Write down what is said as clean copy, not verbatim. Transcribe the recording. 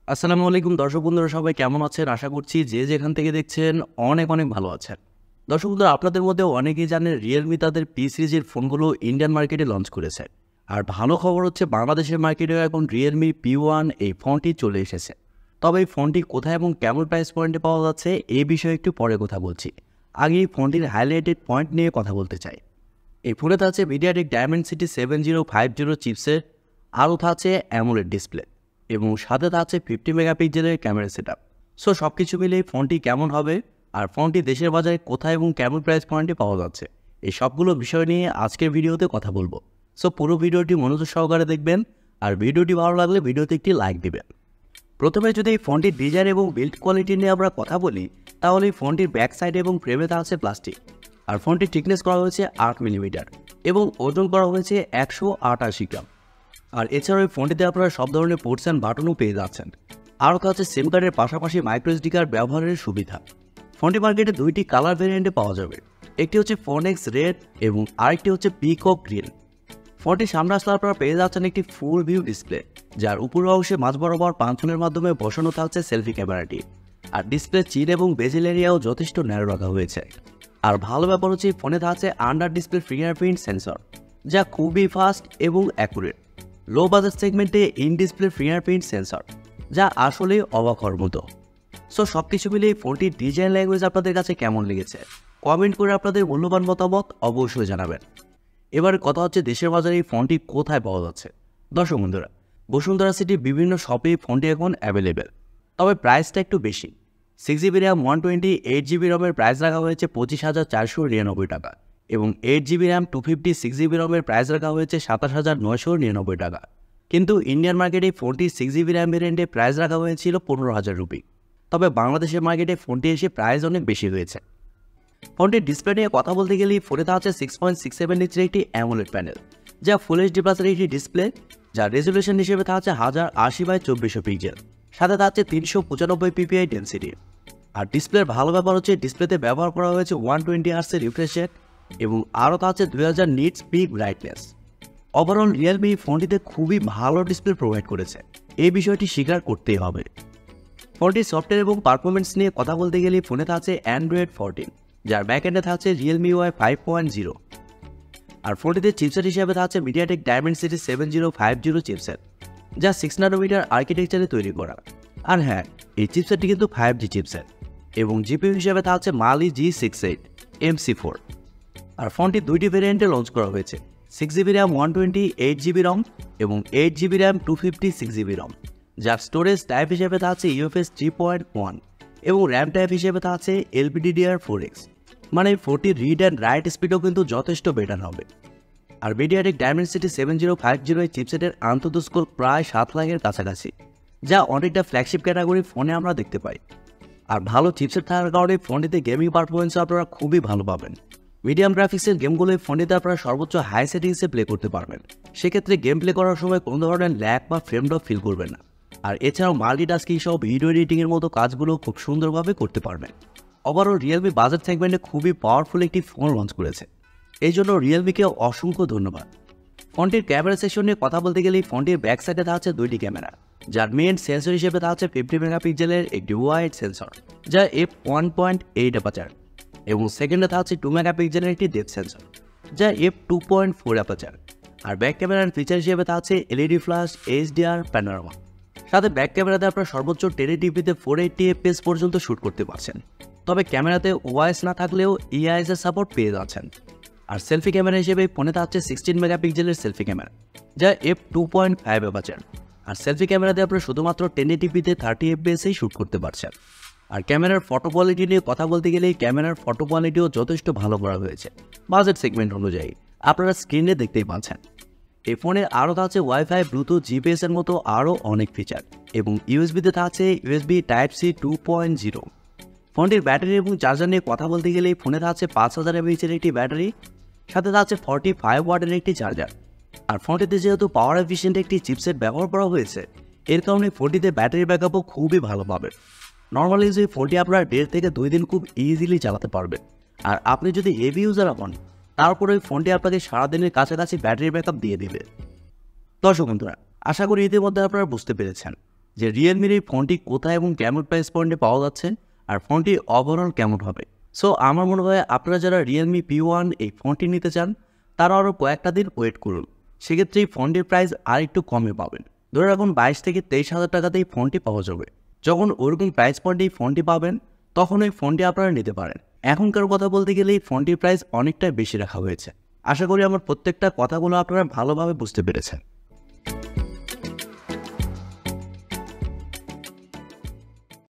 আসসালামু আলাইকুম দর্শক বন্ধুরা, সবাই কেমন আছেন? আশা করছি যে যেখান থেকে দেখছেন অনেক ভালো আছেন। দর্শক বন্ধুরা, আপনাদের মধ্যে অনেকেই জানেন রিয়েলমি তাদের পি সিরিজের ফোনগুলো ইন্ডিয়ান মার্কেটে লঞ্চ করেছে। আর ভালো খবর হচ্ছে বাংলাদেশের মার্কেটেও এখন রিয়েলমি P1 এই ফোনটি চলে এসেছে। তবে এই ফোনটি কোথায় এবং কেমন প্রাইস পয়েন্টে পাওয়া যাচ্ছে এই বিষয়ে একটু পরে কথা বলছি। আগে এই ফোনটির হাইলাইটেড পয়েন্ট নিয়ে কথা বলতে চাই। এই ফোনে থাকছে মিডিয়াটেক ডায়মেনসিটি 7050 চিপসেট, আরও থাকছে অ্যামোলেড ডিসপ্লে এবং সাথে থাকছে 50 মেগাপিক্সেলের ক্যামেরা সেটআপ। সো সব কিছু মিলিয়ে ফোনটি কেমন হবে আর ফোনটি দেশের বাজারে কোথায় এবং কেমন প্রাইস পয়েন্টে পাওয়া যাচ্ছে এই সবগুলো বিষয় নিয়ে আজকের ভিডিওতে কথা বলবো। সো পুরো ভিডিওটি মনোযোগ সহকারে দেখবেন আর ভিডিওটি ভালো লাগলে ভিডিওতে একটি লাইক দিবেন। প্রথমে যদি এই ফোনটির ডিজাইন এবং বিল্ড কোয়ালিটি নিয়ে আমরা কথা বলি, তাহলে এই ফোনটির ব্যাক সাইড এবং ফ্রেমে থাকছে প্লাস্টিক। আর ফোনটির থিকনেস করা হয়েছে 8 মিলিমিটার এবং ওজন করা হয়েছে 188 গ্রাম। আর এছাড়াও এই ফোনটিতে আপনারা সব ধরনের পোর্টস অ্যান্ড বাটনও পেয়ে যাচ্ছেন। আরও থাকছে সিম কার্ডের পাশাপাশি মাইক্রো এসডি কার্ড ব্যবহারের সুবিধা। ফোনটি মার্কেটে দুইটি কালার ভেরিয়েন্টে পাওয়া যাবে, একটি হচ্ছে ফোনেক্স রেড এবং আরেকটি হচ্ছে পিকক গ্রিন। ফোনটির সামনে আসলে আপনারা পেয়ে যাচ্ছেন একটি ফুল ভিউ ডিসপ্লে, যার উপরের অংশে মাঝ বরাবর পাঁচনের মাধ্যমে বসানো থাকছে সেলফি ক্যামেরাটি। আর ডিসপ্লে চিন এবং বেজেল এরিয়াও যথেষ্ট ন্যারো রাখা হয়েছে। আর ভালো ব্যাপার হচ্ছে ফোনে থাকছে আন্ডার ডিসপ্লে ফিঙ্গারপ্রিন্ট সেন্সর, যা খুবই ফাস্ট এবং অ্যাকুরেট। লো বাজেট সেগমেন্টে ইন ডিসপ্লে ফিঙ্গারপ্রিন্ট সেন্সর, যা আসলে অবাক হওয়ার মতো। সো সব কিছু মিলিয়ে ফোনটির ডিজাইন ল্যাঙ্গুয়েজ আপনাদের কাছে কেমন লেগেছে কমেন্ট করে আপনাদের মূল্যবান মতামত অবশ্যই জানাবেন। এবার কথা হচ্ছে দেশের বাজারে এই ফোনটি কোথায় পাওয়া যাচ্ছে। দর্শক বন্ধুরা, বসুন্ধরা সিটির বিভিন্ন শপে ফোনটি এখন অ্যাভেলেবেল, তবে প্রাইসটা একটু বেশি। 6GB র্যাম 128GB রমের প্রাইস রাখা হয়েছে 25,499 টাকা এবং 8GB র্যাম 256GB রমের প্রাইস রাখা হয়েছে 27,999 টাকা। কিন্তু ইন্ডিয়ান মার্কেটে ফোনটি 6GB র্যাম ভেরিয়েন্টে প্রাইস রাখা হয়েছিল 15,000 রুপি। তবে বাংলাদেশের মার্কেটে ফোনটি এসে প্রাইস অনেক বেশি হয়েছে। ফোনটির ডিসপ্লে নিয়ে কথা বলতে গেলেই ফোনে থাকছে 6.67 ইঞ্চির একটি অ্যামোলেড প্যানেল, যা ফুল এইচডি প্লাসের একটি ডিসপ্লে, যার রেজলিউশন হিসেবে থাকছে 1080x2400 পিক্সেল, সাথে থাকছে 395 ppi ডেন্সিটি। আর ডিসপ্লের ভালো ব্যাপার হচ্ছে ডিসপ্লেতে ব্যবহার করা হয়েছে 120 Hz রিফ্রেশ রেট এবং আরও থাকছে 2000 nits peak brightness. Overall Realme ফোনটিতে খুবই ভালো ডিসপ্লে প্রোভাইড করেছে, এই বিষয়টি স্বীকার করতেই হবে। ফোনটির সফটওয়্যার এবং পারফরমেন্স নিয়ে কথা বলতে গেলে ফোনে থাকছে অ্যান্ড্রয়েড 14, যার ব্যাকএন্ডে থাকছে রিয়েলমি UI 5.0। আর ফোনটিতে চিপসেট হিসেবে থাকছে মিডিয়াটেক ডায়মেনসিটি 7050 চিপসেট, যা 6 নানোমিটার আর্কিটেকচারে তৈরি করা। আর হ্যাঁ, এই চিপসেটটি কিন্তু 5G চিপসেট এবং জিপিইউ হিসেবে থাকছে Mali G68 MC4। আর ফোনটি দুইটি ভেরিয়েন্টে লঞ্চ করা হয়েছে, 6GB র্যাম 128GB রম এবং 8GB র্যাম 256GB রম, যার স্টোরেজ টাইপ হিসেবে থাকছে UFS 3.1 এবং র্যাম টাইপ হিসেবে থাকছে LPDDR4X। মানে ফোনটির রিড অ্যান্ড রাইট স্পিডও কিন্তু যথেষ্ট বেটার হবে। আর মিডিয়াটেক ডায়মেনসিটি 7050 চিপসেটের আন্তঃ স্কোর প্রায় 7 লাখের কাছাকাছি, যা অনেকটা ফ্ল্যাগশিপ ক্যাটাগরির ফোনে আমরা দেখতে পাই। আর ভালো চিপসেট থাকার কারণে ফোনটিতে গেমিং পারফরমেন্সও আপনারা খুবই ভালো পাবেন। মিডিয়াম গ্রাফিক্সের গেমগুলো এই ফোনটিতে আপনারা সর্বোচ্চ হাই সেটিংসে প্লে করতে পারবেন, সেক্ষেত্রে গেম প্লে করার সময় কোনো ধরনের ল্যাগ বা ফ্রেম ড্রপ ফিল করবেন না। আর এছাড়াও মাল্টিটাস্কিং সহ ভিডিও এডিটিংয়ের মতো কাজগুলো খুব সুন্দরভাবে করতে পারবেন। ওভারঅল রিয়েলমি বাজেট সেগমেন্টে খুবই পাওয়ারফুল একটি ফোন লঞ্চ করেছে, এই জন্য রিয়েলমিকে অসংখ্য ধন্যবাদ। ফোনটির ক্যামেরা সেকশন নিয়ে কথা বলতে গেলে ফোনটির ব্যাক সাইডে থাকছে দুইটি ক্যামেরা, যার মেইন সেন্সর হিসেবে থাকছে 50 মেগাপিক্সেলের একটি ওয়াইড সেন্সর, যা f1.8 অ্যাপারচার এবং সেকেন্ডে থাকছে 2 মেগাপিক্সেলের একটি ডেপথ সেন্সর, যা f2.4 অ্যাপারচার। আর ব্যাক ক্যামেরার ফিচার হিসেবে থাকছে এলইডি ফ্ল্যাশ, HDR প্যানোরামা। সাথে ব্যাক ক্যামেরাতে আপনারা সর্বোচ্চ 1080p 480 fps পর্যন্ত শ্যুট করতে পারছেন, তবে ক্যামেরাতে ওআইএস না থাকলেও EIS এর সাপোর্ট পেয়ে যাচ্ছেন। আর সেলফি ক্যামেরা হিসেবে ফোনে থাকছে 16 মেগাপিক্সেলের সেলফি ক্যামেরা, যা f2.5 অ্যাপারচার। আর সেলফি ক্যামেরাতে আপনারা শুধুমাত্র 1080p 30 fps শ্যুট করতে পারছেন। আর ক্যামেরার ফটো কোয়ালিটি নিয়ে কথা বলতে গেলে ক্যামেরার ফটো কোয়ালিটিও যথেষ্ট ভালো করা হয়েছে বাজেট সেগমেন্ট অনুযায়ী, আপনারা স্ক্রিনে দেখতেই পাচ্ছেন। এই ফোনে আরও থাকছে ওয়াইফাই, ব্লুটুথ, জিপিএস এর মতো আরও অনেক ফিচার এবং ইউএসবিতে থাকছে USB Type-C 2.0। ফোনটির ব্যাটারি এবং চার্জার নিয়ে কথা বলতে গেলে ফোনে থাকছে 5000 mAh এর একটি ব্যাটারি, সাথে থাকছে 45 ওয়াটের একটি চার্জার। আর ফোনটিতে যেহেতু পাওয়ার এফিশিয়েন্ট একটি চিপসেট ব্যবহার করা হয়েছে, এর কারণে ফোনটিতে ব্যাটারি ব্যাকআপও খুবই ভালো পাবে। নর্মালি এই ফোনটি আপনারা 1.5 থেকে 2 দিন খুব ইজিলি চালাতে পারবেন। আর আপনি যদি হেভি ইউজার হন, তারপরে ওই ফোনটি আপনাকে সারাদিনের কাছাকাছি ব্যাটারি ব্যাকআপ দিয়ে দেবে। দর্শক বন্ধুরা, আশা করি ইতিমধ্যে আপনারা বুঝতে পেরেছেন যে রিয়েলমির এই ফোনটি কোথায় এবং কেমন প্রাইস পয়েন্টে পাওয়া যাচ্ছে আর ফোনটি ওভারঅল কেমন হবে। সো আমার মনে হয় আপনারা যারা রিয়েলমি P1 এই ফোনটি নিতে চান তারা আরও কয়েকটা দিন ওয়েট করুন, সেক্ষেত্রে এই ফোনটির প্রাইস আর একটু কমে পাবেন। ধরে রাখুন 22 থেকে 23,000 টাকাতেই ফোনটি পাওয়া যাবে। যখন ওরকম প্রাইস পয়েন্টে এই ফোনটি পাবেন তখন এই ফোনটি আপনারা নিতে পারেন। এখনকার কথা বলতে গেলে এই ফোনটির প্রাইস অনেকটাই বেশি রাখা হয়েছে। আশা করি আমার প্রত্যেকটা কথাগুলো আপনারা ভালোভাবে বুঝতে পেরেছেন।